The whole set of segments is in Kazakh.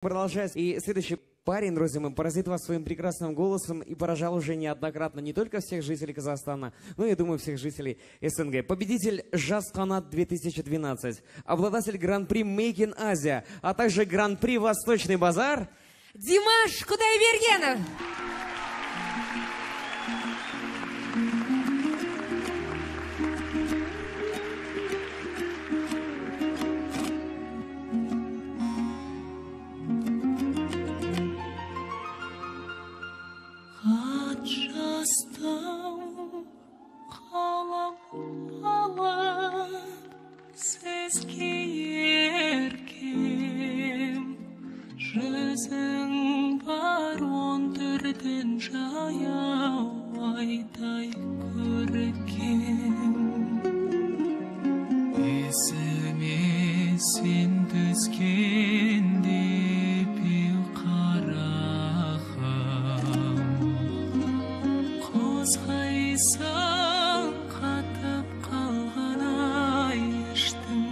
Продолжается. И следующий парень, друзья мои, поразит вас своим прекрасным голосом и поражал уже неоднократно не только всех жителей Казахстана, но и, думаю, всех жителей СНГ. Победитель Жас Канат 2012, обладатель Гран-при Make in Asia, а также Гран-при Восточный базар Димаш Кудайбергенов. Жүзің бар он түрден жаяу айдай көркем. Есіме сен түскенде беу қарағым, қозғайсың қатып қалған ай іштің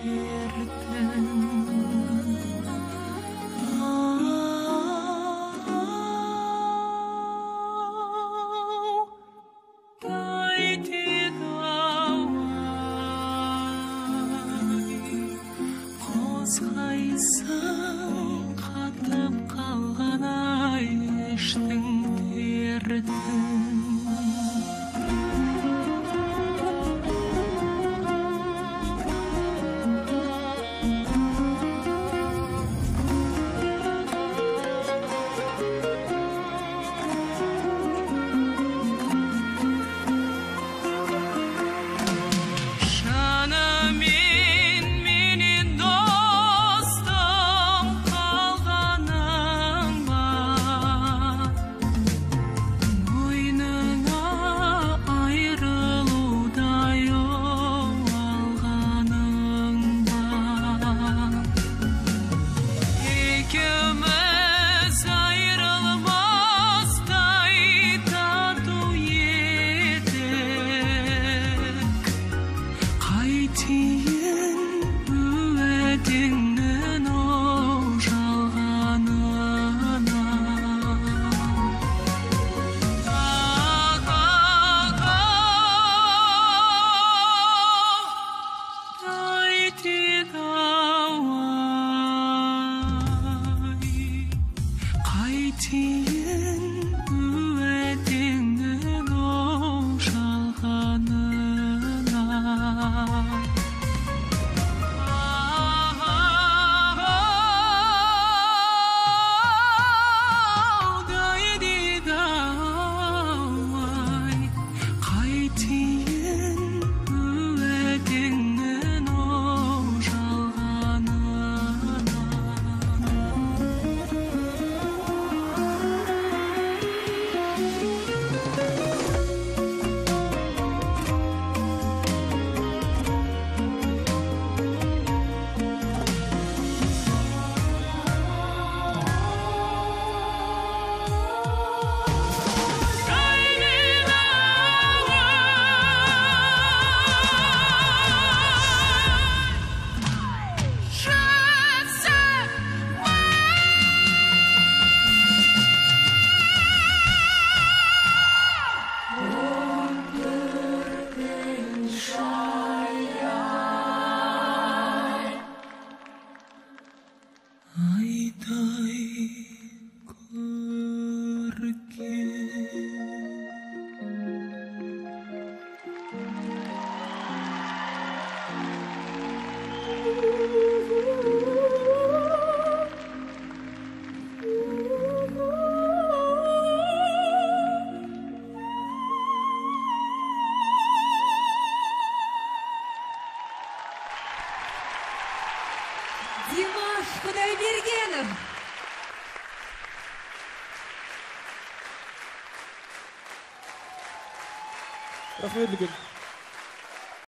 дертін. Қозғайсың қатып қалған ай іштің дертін. Димаш Кудайбергенов. Рахмет,